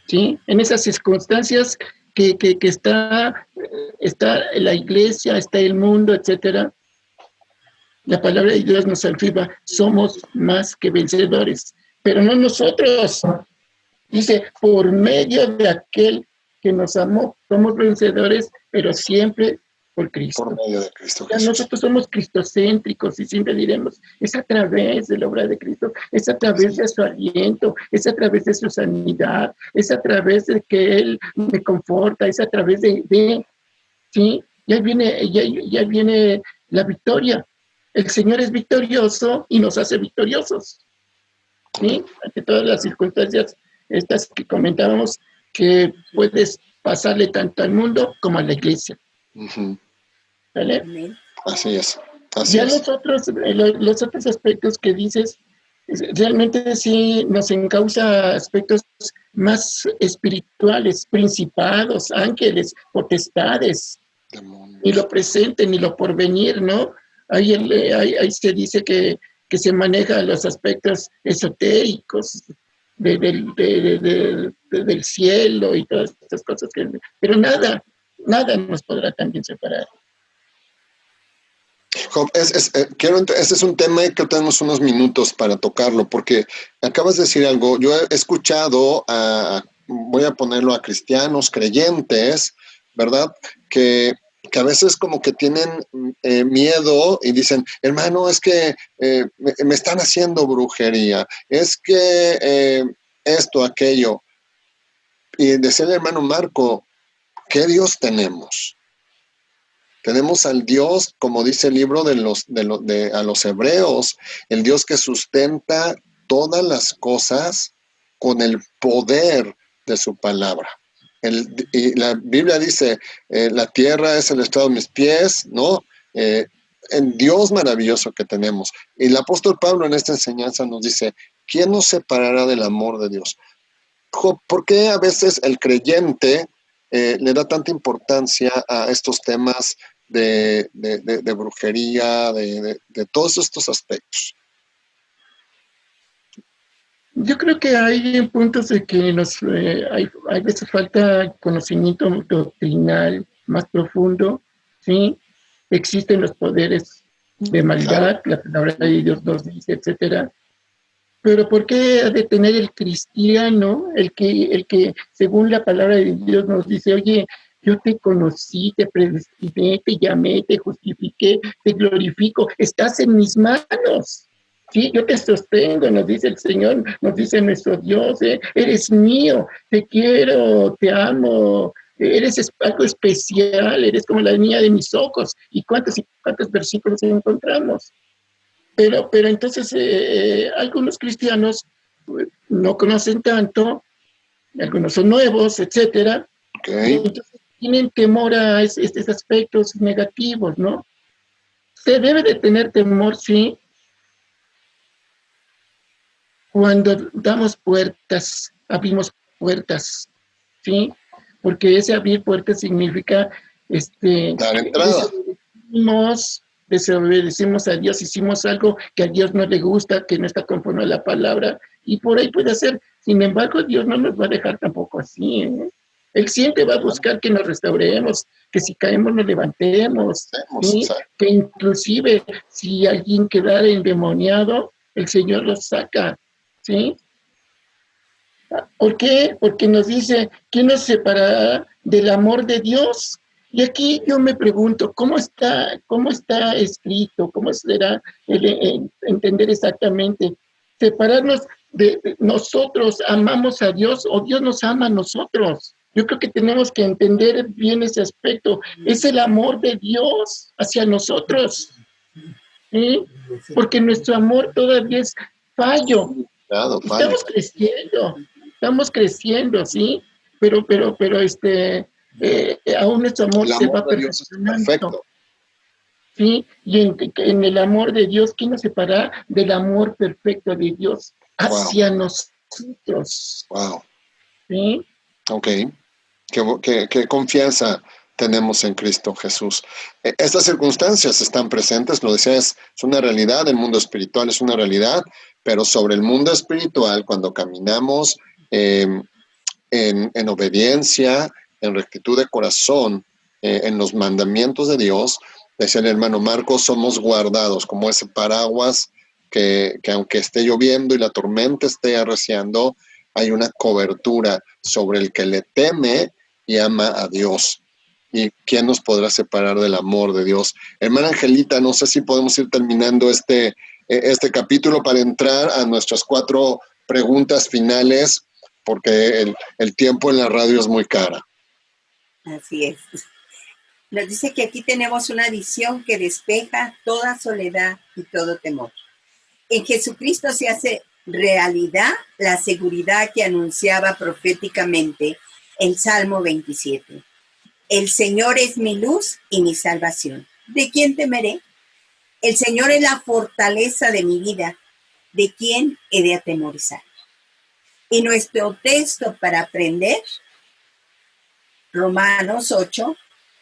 ¿Sí? En esas circunstancias que está la iglesia, está el mundo, etcétera, la palabra de Dios nos afirma, somos más que vencedores, pero no nosotros. Dice, por medio de aquel que nos amó, somos vencedores, pero siempre por Cristo. Por medio de Cristo Ya Jesús. nosotros somos cristocéntricos y siempre diremos, es a través de la obra de Cristo, es a través de su aliento, es a través de su sanidad, es a través de que Él me conforta, es a través de ¿sí? Ya viene la victoria. El Señor es victorioso y nos hace victoriosos. ¿Sí? Ante todas las circunstancias estas que comentábamos, que puedes pasarle tanto al mundo como a la iglesia. Uh-huh. ¿Vale? Amén. Así es. Así Ya es. los otros aspectos que dices, realmente sí nos encausa aspectos más espirituales, principados, ángeles, potestades, Demonios. ni lo presente, ni lo porvenir, ¿no? Ahí se dice que se manejan los aspectos esotéricos del cielo y todas estas cosas, pero nada nos podrá también separar. Job, ese es un tema que tenemos unos minutos para tocarlo, porque acabas de decir algo. Yo he escuchado voy a ponerlo a cristianos, creyentes, ¿verdad? Que a veces como que tienen miedo y dicen, hermano, es que me están haciendo brujería, es que esto, aquello. Y decía el hermano Marco, ¿qué Dios tenemos? Tenemos al Dios, como dice el libro a los hebreos, el Dios que sustenta todas las cosas con el poder de su palabra. Y la Biblia dice, la tierra es el estrado de mis pies, ¿no? El Dios maravilloso que tenemos. Y el apóstol Pablo en esta enseñanza nos dice, ¿quién nos separará del amor de Dios? ¿Por qué a veces el creyente le da tanta importancia a estos temas de brujería, de todos estos aspectos? Yo creo que hay puntos de que hay veces falta conocimiento doctrinal más profundo, ¿sí? Existen los poderes de maldad, la palabra de Dios nos dice, etcétera. Pero ¿por qué ha de tener el cristiano, el que según la palabra de Dios nos dice, oye, yo te conocí, te predestiné, te llamé, te justifiqué, te glorifico, estás en mis manos? Sí, yo te sostengo, nos dice el Señor, nos dice nuestro Dios, eres mío, te quiero, te amo, eres algo especial, eres como la niña de mis ojos. ¿Y cuántos versículos encontramos? Pero entonces algunos cristianos no conocen tanto, algunos son nuevos, etcétera, Okay. entonces tienen temor a estos aspectos negativos, ¿no? Se debe de tener temor, sí, cuando damos puertas, abrimos puertas, ¿sí? Porque ese abrir puertas significa dar entrada. desobedecimos a Dios, hicimos algo que a Dios no le gusta, que no está conforme a la palabra, y por ahí puede ser. Sin embargo, Dios no nos va a dejar tampoco así, ¿eh? Él siempre va a buscar que nos restauremos, que si caemos nos levantemos, ¿sí? Que inclusive si alguien queda endemoniado, el Señor lo saca, ¿sí? ¿Por qué? Porque nos dice, ¿quién nos separará del amor de Dios? Y aquí yo me pregunto, ¿cómo está escrito? ¿Cómo será entender exactamente? Separarnos de nosotros, amamos a Dios o Dios nos ama a nosotros. Yo creo que tenemos que entender bien ese aspecto. Es el amor de Dios hacia nosotros, ¿sí? Porque nuestro amor todavía es fallo. Estamos creciendo, ¿sí? Pero aún nuestro amor se va perfeccionando. ¿Sí? Y en el amor de Dios, ¿quién nos separa del amor perfecto de Dios hacia nosotros? Wow. ¿Sí? Ok. Qué confianza tenemos en Cristo Jesús. Estas circunstancias están presentes, lo decía, es una realidad, el mundo espiritual es una realidad, pero sobre el mundo espiritual, cuando caminamos en obediencia, en rectitud de corazón, en los mandamientos de Dios, decía el hermano Marcos, somos guardados como ese paraguas que aunque esté lloviendo y la tormenta esté arreciando, hay una cobertura sobre el que le teme y ama a Dios. ¿Y quién nos podrá separar del amor de Dios? Hermana Angelita, no sé si podemos ir terminando este capítulo para entrar a nuestras 4 preguntas finales, porque el tiempo en la radio es muy cara. Así es. Nos dice que aquí tenemos una visión que despeja toda soledad y todo temor. En Jesucristo se hace realidad la seguridad que anunciaba proféticamente el Salmo 27. El Señor es mi luz y mi salvación. ¿De quién temeré? El Señor es la fortaleza de mi vida. ¿De quién he de atemorizar? Y nuestro texto para aprender, Romanos 8,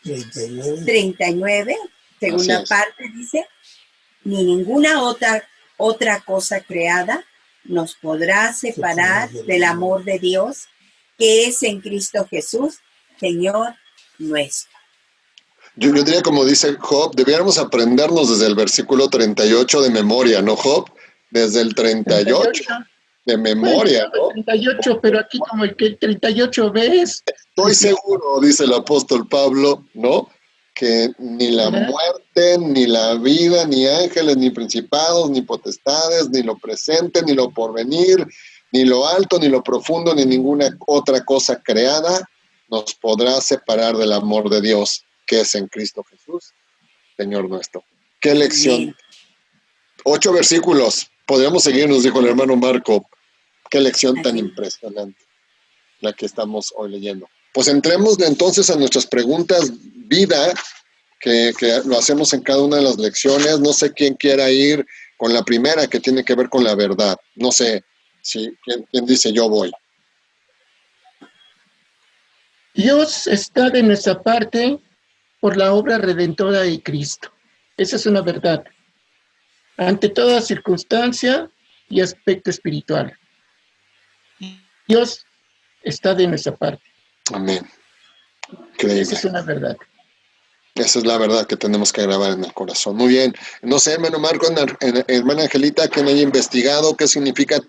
39, segunda parte, dice, ni ninguna otra cosa creada nos podrá separar del amor de Dios que es en Cristo Jesús, Señor nuestro. Yo diría, como dice Job, debiéramos aprendernos desde el versículo 38 de memoria, ¿no, Job? Desde el 38 de memoria, bueno, ¿no? 38, pero aquí como el que el 38 ves. Estoy seguro, dice el apóstol Pablo, ¿no? Que ni la muerte, ni la vida, ni ángeles, ni principados, ni potestades, ni lo presente, ni lo porvenir, ni lo alto, ni lo profundo, ni ninguna otra cosa creada nos podrá separar del amor de Dios que es en Cristo Jesús, Señor nuestro. ¡Qué lección! 8 versículos. Podríamos seguir, nos dijo el hermano Marco. ¡Qué lección tan impresionante la que estamos hoy leyendo! Pues entremos entonces a nuestras preguntas vida, que lo hacemos en cada una de las lecciones. No sé quién quiera ir con la primera, que tiene que ver con la verdad. No sé si quién dice yo voy. Dios está de nuestra parte por la obra redentora de Cristo. Esa es una verdad. Ante toda circunstancia y aspecto espiritual. Dios está de nuestra parte. Amén. Increíble. Esa es una verdad. Esa es la verdad que tenemos que grabar en el corazón. Muy bien. No sé, hermano Marco, hermana Angelita, que me haya investigado qué significa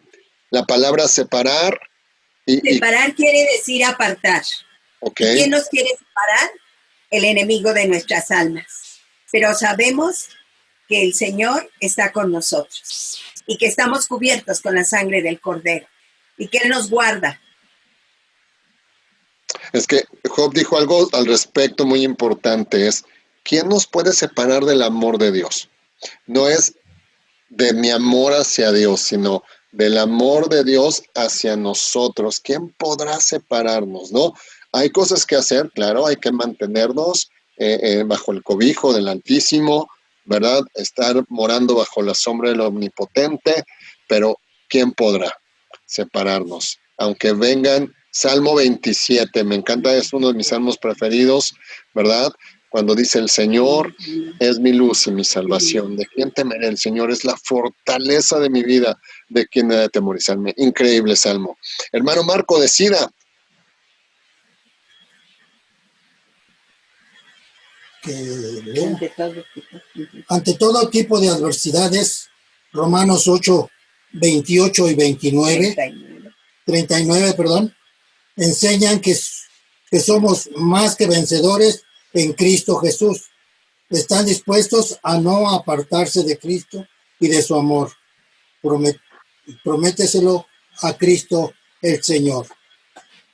la palabra separar. Separar quiere decir apartar. Okay. ¿Quién nos quiere separar? El enemigo de nuestras almas. Pero sabemos que el Señor está con nosotros y que estamos cubiertos con la sangre del Cordero y que Él nos guarda. Es que Job dijo algo al respecto muy importante, es ¿quién nos puede separar del amor de Dios? No es de mi amor hacia Dios, sino del amor de Dios hacia nosotros. ¿Quién podrá separarnos, no? Hay cosas que hacer, claro, hay que mantenernos bajo el cobijo del Altísimo, ¿verdad? Estar morando bajo la sombra del Omnipotente, pero ¿quién podrá separarnos? Aunque vengan, Salmo 27, me encanta, es uno de mis salmos preferidos, ¿verdad? cuando dice el Señor es mi luz y mi salvación. ¿De quién temeré? El Señor es la fortaleza de mi vida. ¿De quién he de atemorizarme? Increíble salmo. Hermano Marco, decida. Ante todo tipo de adversidades, Romanos 8, 28 y 29, 39, perdón, enseñan que somos más que vencedores en Cristo Jesús. Están dispuestos a no apartarse de Cristo y de su amor. Prométeselo a Cristo el Señor.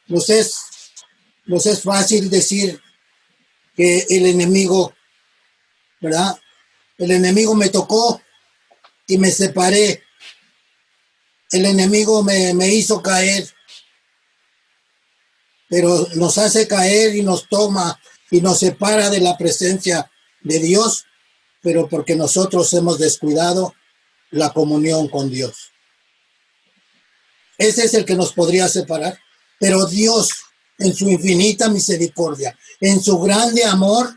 Nos es fácil decir que el enemigo, ¿verdad? El enemigo me tocó y me separé. El enemigo me hizo caer. Pero nos hace caer y nos toma y nos separa de la presencia de Dios, pero porque nosotros hemos descuidado la comunión con Dios. Ese es el que nos podría separar. Pero Dios, en su infinita misericordia, en su grande amor,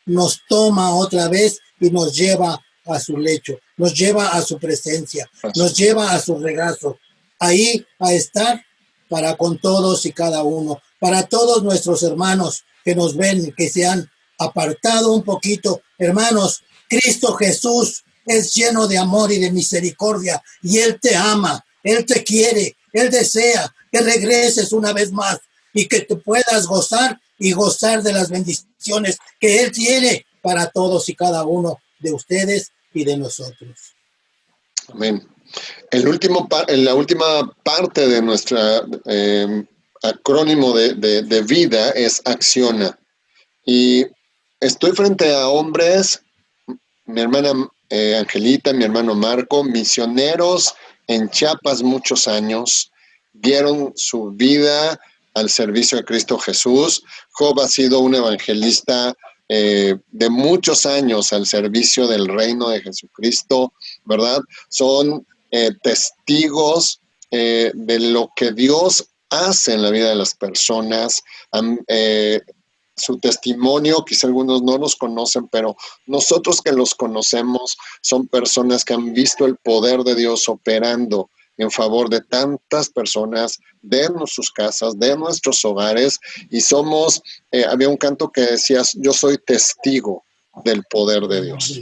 nos toma otra vez y nos lleva a su lecho, nos lleva a su presencia, nos lleva a su regazo, ahí a estar para con todos y cada uno, para todos nuestros hermanos que nos ven, que se han apartado un poquito. Hermanos, Cristo Jesús es lleno de amor y de misericordia, y Él te ama, Él te quiere, Él desea que regreses una vez más y que te puedas gozar y gozar de las bendiciones que Él tiene para todos y cada uno de ustedes y de nosotros. Amén. En la última parte de nuestra acrónimo de vida es acciona. Y estoy frente a hombres, mi hermana Angelita, mi hermano Marco, misioneros en Chiapas muchos años, dieron su vida al servicio de Cristo Jesús. Job ha sido un evangelista de muchos años al servicio del reino de Jesucristo, ¿verdad? Son testigos de lo que Dios hace en la vida de las personas. Su testimonio, quizá algunos no los conocen, pero nosotros que los conocemos son personas que han visto el poder de Dios operando en favor de tantas personas, de sus casas, de nuestros hogares, y somos, había un canto que decía, yo soy testigo del poder de Dios.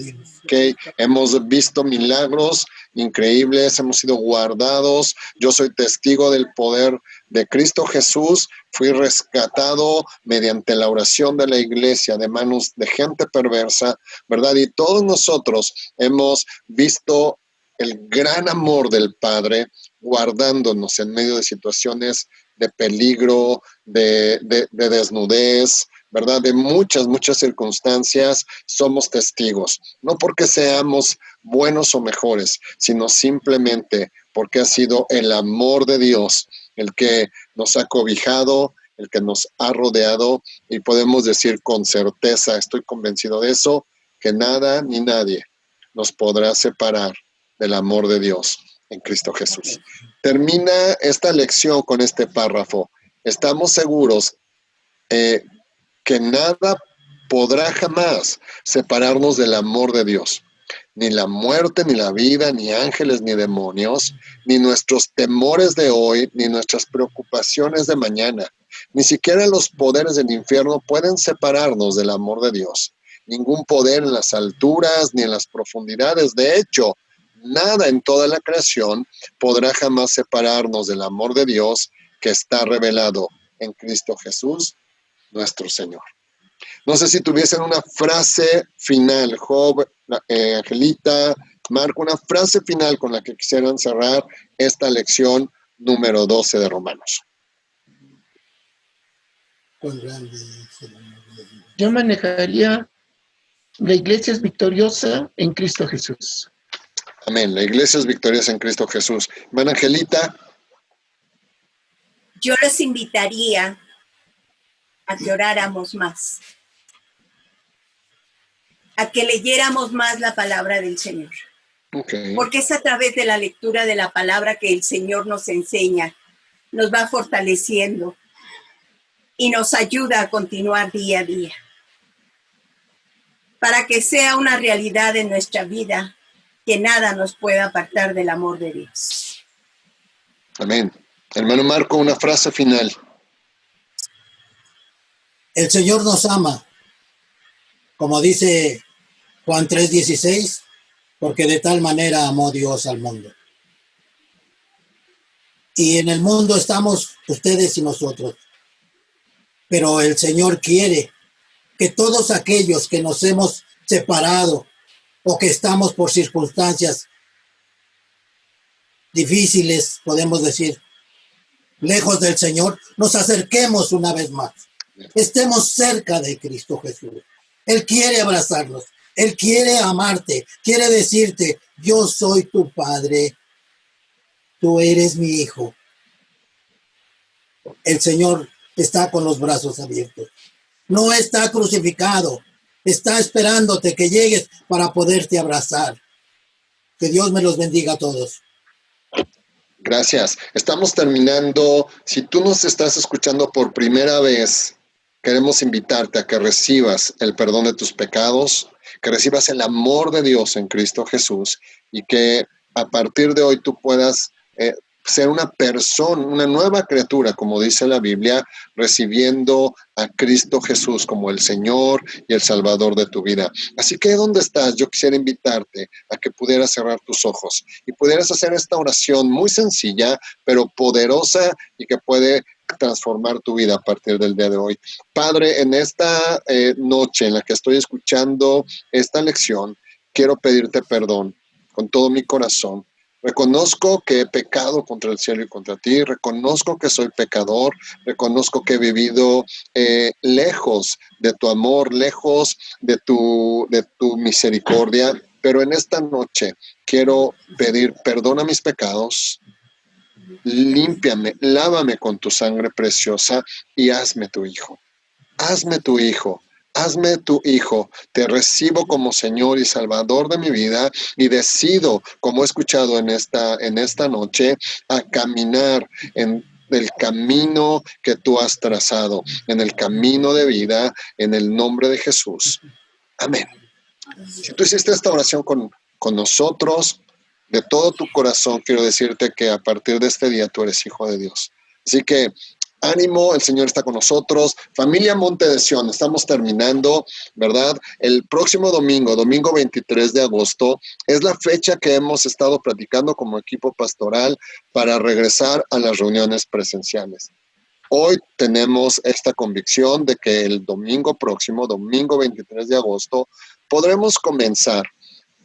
¿Okay? Hemos visto milagros increíbles, hemos sido guardados, yo soy testigo del poder de Cristo Jesús, fui rescatado mediante la oración de la iglesia de manos de gente perversa, ¿verdad? Y todos nosotros hemos visto el gran amor del Padre guardándonos en medio de situaciones de peligro, de desnudez, ¿verdad? De muchas circunstancias somos testigos, no porque seamos buenos o mejores, sino simplemente porque ha sido el amor de Dios el que nos ha cobijado, el que nos ha rodeado, y podemos decir con certeza, estoy convencido de eso, que nada ni nadie nos podrá separar del amor de Dios en Cristo Jesús. Termina esta lección con este párrafo. Estamos seguros que nada podrá jamás separarnos del amor de Dios. Ni la muerte, ni la vida, ni ángeles, ni demonios, ni nuestros temores de hoy, ni nuestras preocupaciones de mañana, ni siquiera los poderes del infierno pueden separarnos del amor de Dios. Ningún poder en las alturas, ni en las profundidades. De hecho, nada en toda la creación podrá jamás separarnos del amor de Dios que está revelado en Cristo Jesús, nuestro Señor. No sé si tuviesen una frase final, Job, Angelita, Marco, una frase final con la que quisieran cerrar esta lección número 12 de Romanos. Yo manejaría: la iglesia es victoriosa en Cristo Jesús. Amén. La iglesia es victoriosa en Cristo Jesús. Hermana Angelita. Yo les invitaría a que oráramos más, a que leyéramos más la palabra del Señor. Okay. Porque es a través de la lectura de la palabra que el Señor nos enseña, nos va fortaleciendo y nos ayuda a continuar día a día. para que sea una realidad en nuestra vida, que nada nos pueda apartar del amor de Dios. Amén. Hermano Marco, una frase final. El Señor nos ama, como dice Juan 3:16, porque de tal manera amó Dios al mundo. Y en el mundo estamos ustedes y nosotros, pero el Señor quiere que todos aquellos que nos hemos separado o que estamos por circunstancias difíciles, podemos decir, lejos del Señor, nos acerquemos una vez más. Estemos cerca de Cristo Jesús. Él quiere abrazarnos. Él quiere amarte. Quiere decirte, yo soy tu Padre. Tú eres mi hijo. El Señor está con los brazos abiertos. No está crucificado. Está esperándote que llegues para poderte abrazar. Que Dios me los bendiga a todos. Gracias. Estamos terminando. Si tú nos estás escuchando por primera vez, queremos invitarte a que recibas el perdón de tus pecados, que recibas el amor de Dios en Cristo Jesús y que a partir de hoy tú puedas ser una persona, una nueva criatura, como dice la Biblia, recibiendo a Cristo Jesús como el Señor y el Salvador de tu vida. Así que, ¿dónde estás? Yo quisiera invitarte a que pudieras cerrar tus ojos y pudieras hacer esta oración muy sencilla, pero poderosa y que puede transformar tu vida a partir del día de hoy. Padre, en esta noche en la que estoy escuchando esta lección, quiero pedirte perdón con todo mi corazón. Reconozco que he pecado contra el cielo y contra ti, reconozco que soy pecador, reconozco que he vivido lejos de tu amor, lejos de tu misericordia, pero en esta noche quiero pedir perdón a mis pecados, límpiame, lávame con tu sangre preciosa y hazme tu hijo. Hazme tu hijo. Hazme tu hijo, te recibo como Señor y Salvador de mi vida y decido, como he escuchado en esta noche, a caminar en el camino que tú has trazado, en el camino de vida, en el nombre de Jesús. Amén. Si tú hiciste esta oración con nosotros, de todo tu corazón, quiero decirte que a partir de este día tú eres hijo de Dios. Así que ánimo, el Señor está con nosotros. Familia Monte de Sion, estamos terminando, ¿verdad? El próximo domingo 23 de agosto, es la fecha que hemos estado platicando como equipo pastoral para regresar a las reuniones presenciales. Hoy tenemos esta convicción de que el domingo próximo, domingo 23 de agosto, podremos comenzar,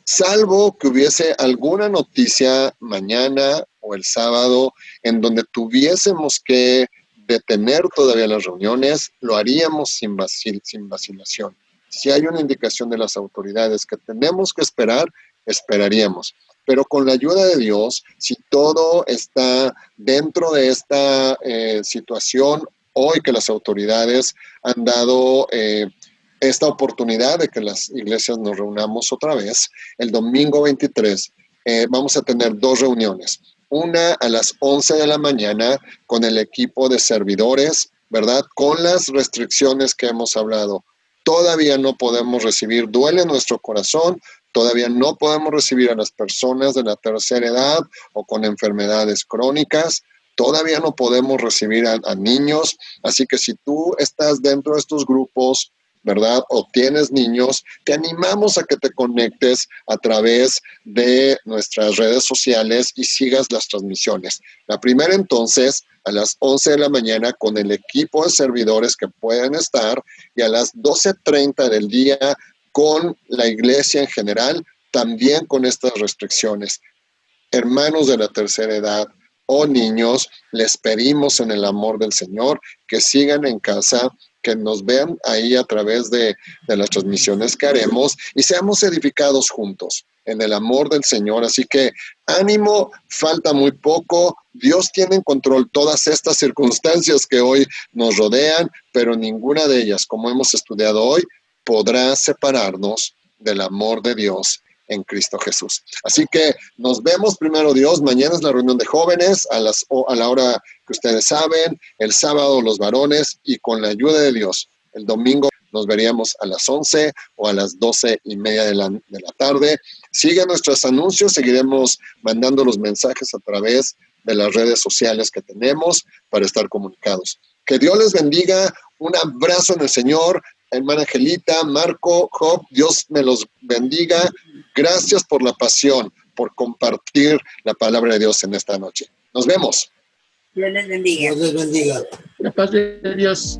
salvo que hubiese alguna noticia mañana o el sábado en donde tuviésemos que detener todavía las reuniones, lo haríamos sin vacilación. Si hay una indicación de las autoridades que tenemos que esperar, esperaríamos. Pero con la ayuda de Dios, si todo está dentro de esta situación, hoy que las autoridades han dado esta oportunidad de que las iglesias nos reunamos otra vez, el domingo 23 vamos a tener 2 reuniones. Una a las 11 de la mañana con el equipo de servidores, ¿verdad? Con las restricciones que hemos hablado. Todavía no podemos recibir, duele nuestro corazón, todavía no podemos recibir a las personas de la tercera edad o con enfermedades crónicas, todavía no podemos recibir a niños, así que si tú estás dentro de estos grupos, ¿verdad? O tienes niños, te animamos a que te conectes a través de nuestras redes sociales y sigas las transmisiones. La primera entonces a las 11 de la mañana con el equipo de servidores que pueden estar y a las 12:30 del día con la iglesia en general, también con estas restricciones. Hermanos de la tercera edad o niños, les pedimos en el amor del Señor que sigan en casa, que nos vean ahí a través de las transmisiones que haremos y seamos edificados juntos en el amor del Señor. Así que ánimo, falta muy poco. Dios tiene en control todas estas circunstancias que hoy nos rodean, pero ninguna de ellas, como hemos estudiado hoy, podrá separarnos del amor de Dios en Cristo Jesús. Así que nos vemos, primero Dios. Mañana es la reunión de jóvenes a la hora que ustedes saben, el sábado los varones y con la ayuda de Dios, el domingo Nos veríamos a las 11 o a las 12:30 de la tarde. Sigue nuestros anuncios, seguiremos mandando los mensajes a través de las redes sociales que tenemos para estar comunicados. Que Dios les bendiga, un abrazo en el Señor, hermana Angelita, Marco, Job, Dios me los bendiga. Gracias por la pasión, por compartir la palabra de Dios en esta noche. Nos vemos. Dios les bendiga. Dios les bendiga. La paz de Dios.